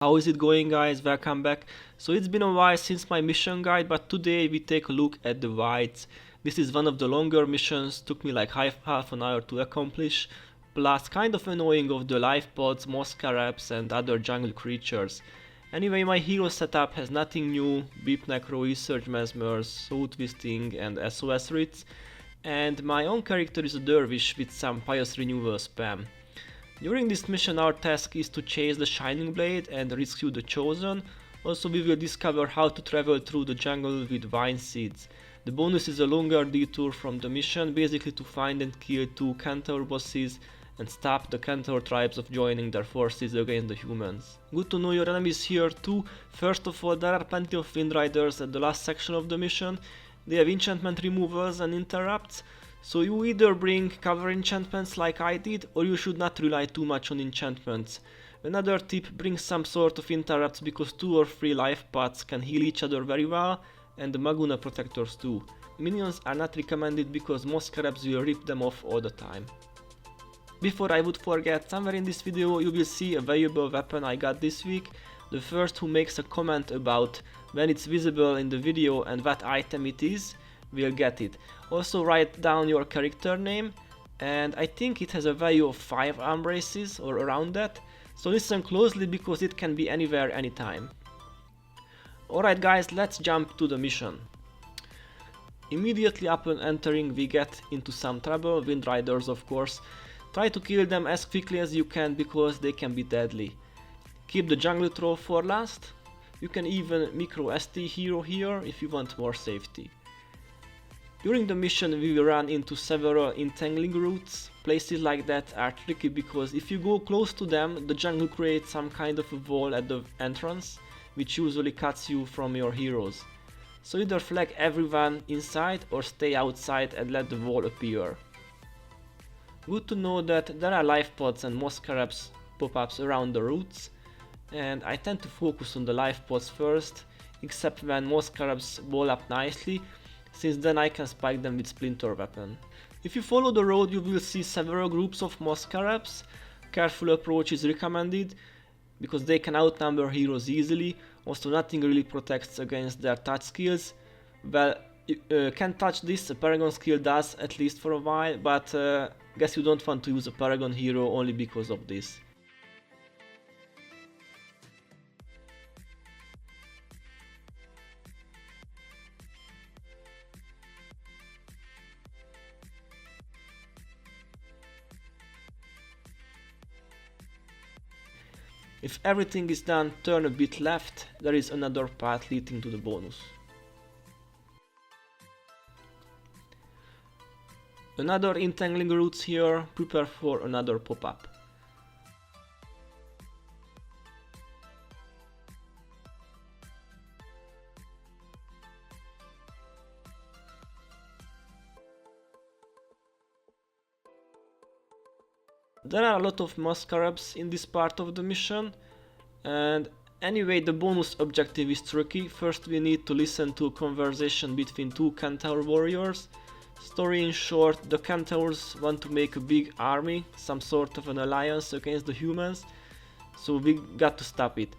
How is it going, guys? Welcome back. So it's been a while since my mission guide, but today we take a look at the whites. This is one of the longer missions, took me like half an hour to accomplish, plus kind of annoying of the life pods, moscarabs and other jungle creatures. Anyway, my hero setup has nothing new: beep necro, research mesmers, soul twisting and SOS writs, and my own character is a dervish with some pious renewal spam. During this mission our task is to chase the Shining Blade and rescue the Chosen. Also we will discover how to travel through the jungle with vine seeds. The bonus is a longer detour from the mission, basically to find and kill 2 centaur bosses and stop the centaur tribes of joining their forces against the humans. Good to know your enemies here too. First of all, there are plenty of wind riders at the last section of the mission. They have enchantment removals and interrupts. So you either bring cover enchantments like I did, or you should not rely too much on enchantments. Another tip: bring some sort of interrupts, because 2 or 3 life pods can heal each other very well, and the Maguna protectors too. Minions are not recommended because moscarabs will rip them off all the time. Before I would forget, somewhere in this video you will see a valuable weapon I got this week. The first who makes a comment about when it's visible in the video and what item it is will get it. Also write down your character name, and I think it has a value of 5 arm braces or around that, so listen closely because it can be anywhere, anytime. Alright guys, let's jump to the mission. Immediately upon entering we get into some trouble, wind riders of course. Try to kill them as quickly as you can because they can be deadly. Keep the jungle troll for last. You can even micro ST hero here if you want more safety. During the mission we will run into several entangling routes. Places like that are tricky because if you go close to them, the jungle creates some kind of a wall at the entrance, which usually cuts you from your heroes. So either flag everyone inside or stay outside and let the wall appear. Good to know that there are life pods and moscarabs pop-ups around the routes, and I tend to focus on the life pods first, except when moscarabs wall up nicely, since then I can spike them with splinter weapon. If you follow the road you will see several groups of moscarabs. Careful approach is recommended because they can outnumber heroes easily. Also nothing really protects against their touch skills. Well, you can touch this, a paragon skill does, at least for a while, but guess you don't want to use a paragon hero only because of this. If everything is done, turn a bit left, there is another path leading to the bonus. Another entangling routes here, prepare for another pop-up. There are a lot of moscarabs in this part of the mission, and anyway the bonus objective is tricky. First we need to listen to a conversation between 2 centaur warriors. Story in short, the centaurs want to make a big army, some sort of an alliance against the humans, so we got to stop it.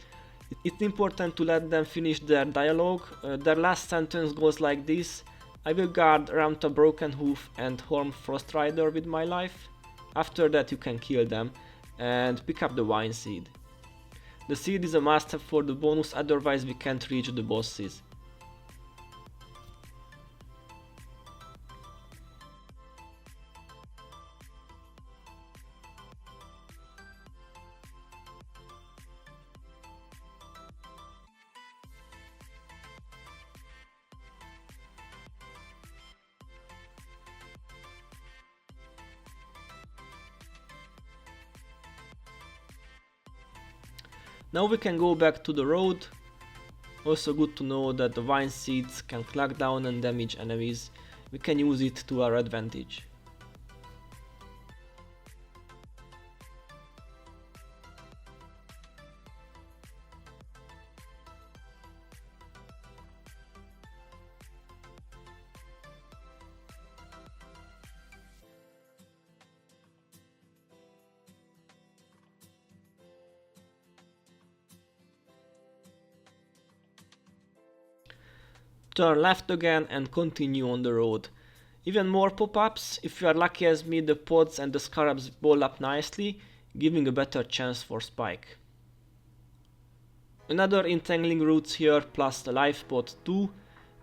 It's important to let them finish their dialogue. Their last sentence goes like this: I will guard Ramta Broken Hoof and Horn Frost Rider with my life. After that you can kill them and pick up the vine seed. The seed is a must-have for the bonus, otherwise we can't reach the bosses. Now we can go back to the road. Also good to know that the vine seeds can clag down and damage enemies. We can use it to our advantage. Turn left again and continue on the road. Even more pop-ups. If you are lucky as me, the pods and the scarabs ball up nicely, giving a better chance for spike. Another entangling roots here plus the life pod too.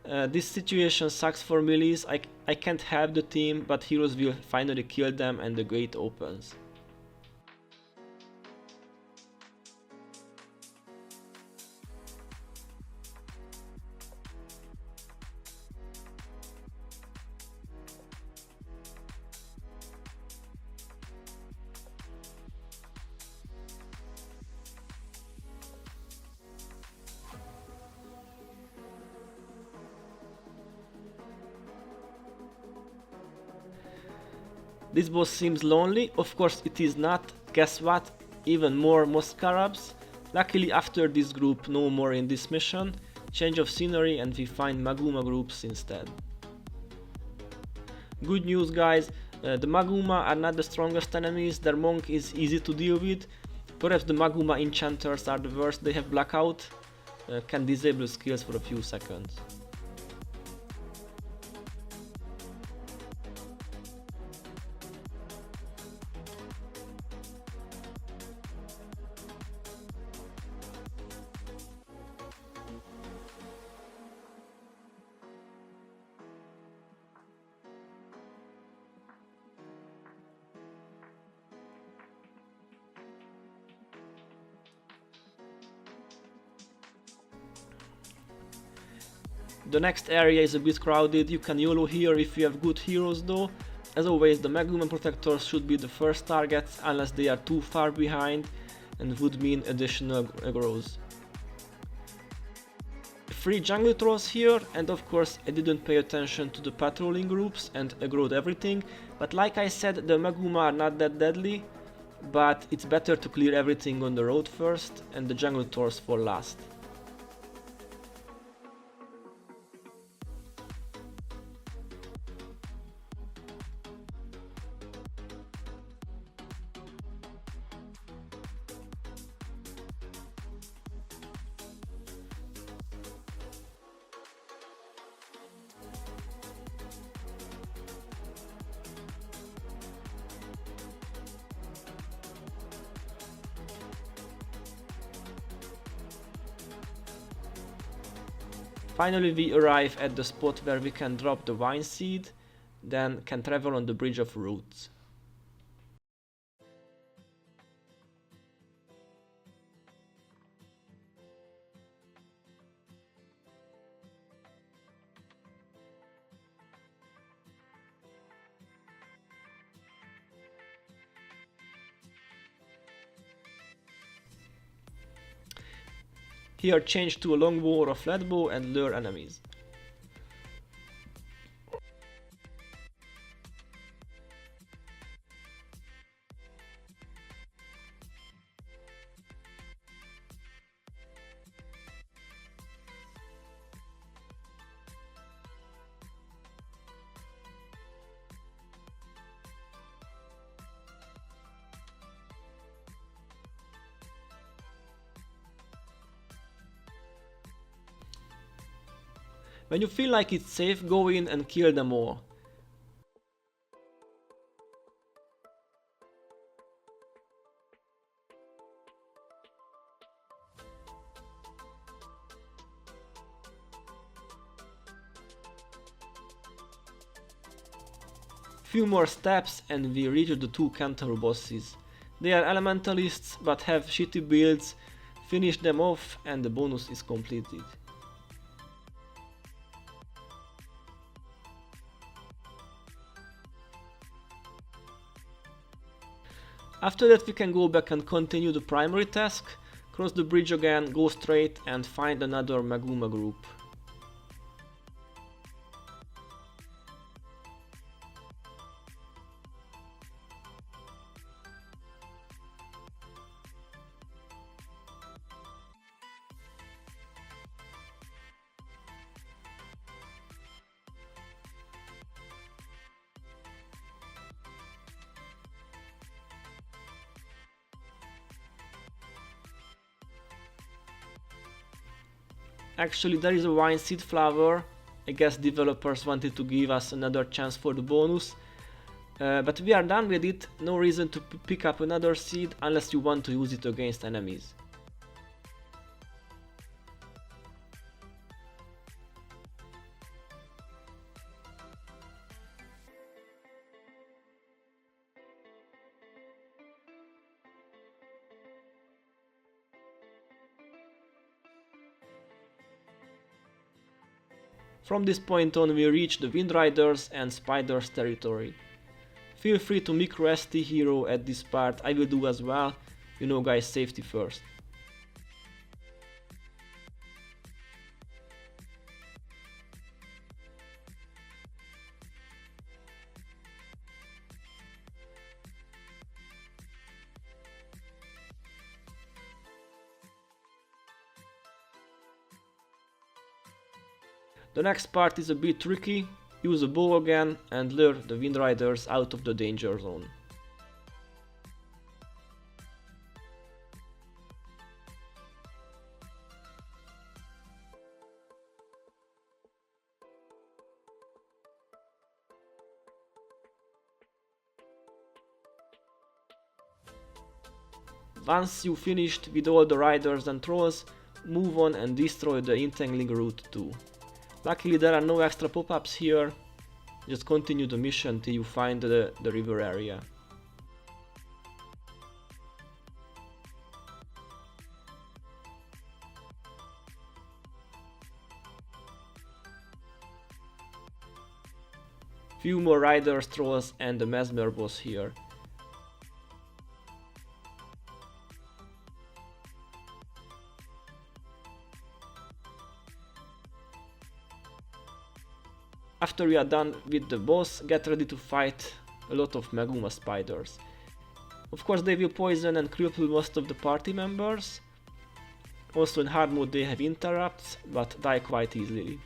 This situation sucks for melees. I can't help the team, but heroes will finally kill them and the gate opens. This boss seems lonely. Of course it is not. Guess what? Even more moss scarabs. Luckily after this group no more in this mission. Change of scenery and we find Maguma groups instead. Good news guys, the Maguma are not the strongest enemies, their monk is easy to deal with. Perhaps the Maguma enchanters are the worst, they have blackout, can disable skills for a few seconds. The next area is a bit crowded, you can YOLO here if you have good heroes though. As always, the Maguma protectors should be the first targets unless they are too far behind and would mean additional aggros. 3 jungle trolls here, and of course I didn't pay attention to the patrolling groups and aggroed everything, but like I said, the Maguma are not that deadly, but it's better to clear everything on the road first and the jungle trolls for last. Finally we arrive at the spot where we can drop the vine seed, then can travel on the bridge of roots. Here change to a longbow or a flatbow and lure enemies. When you feel like it's safe, go in and kill them all. Few more steps and we reach the 2 centaur bosses. They are elementalists but have shitty builds, finish them off and the bonus is completed. After that we can go back and continue the primary task, cross the bridge again, go straight and find another Maguma group. Actually there is a vine seed flower, I guess developers wanted to give us another chance for the bonus. But we are done with it, no reason to pick up another seed unless you want to use it against enemies. From this point on we reach the Wind Riders and Spiders territory. Feel free to micro ST hero at this part, I will do as well, you know guys, safety first. The next part is a bit tricky, use a bow again and lure the Wind Riders out of the danger zone. Once you finished with all the riders and trolls, move on and destroy the entangling route too. Luckily there are no extra pop-ups here, just continue the mission till you find the river area. Few more riders, trolls and the mesmer boss here. After we are done with the boss, get ready to fight a lot of Maguma spiders. Of course they will poison and cripple most of the party members. Also in hard mode they have interrupts, but die quite easily.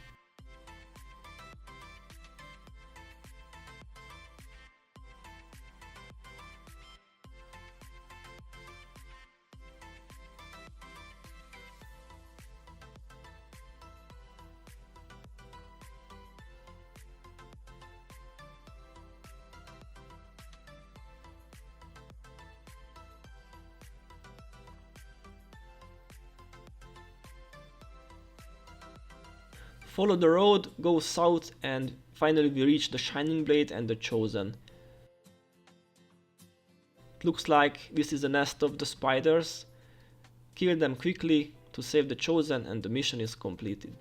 Follow the road, go south and finally we reach the Shining Blade and the Chosen. It looks like this is a nest of the spiders. Kill them quickly to save the Chosen and the mission is completed.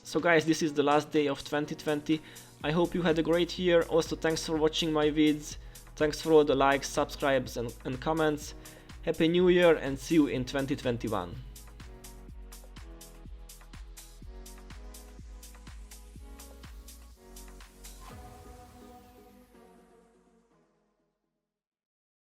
So guys, this is the last day of 2020. I hope you had a great year. Also thanks for watching my vids. Thanks for all the likes, subscribes and comments. Happy New Year and see you in 2021.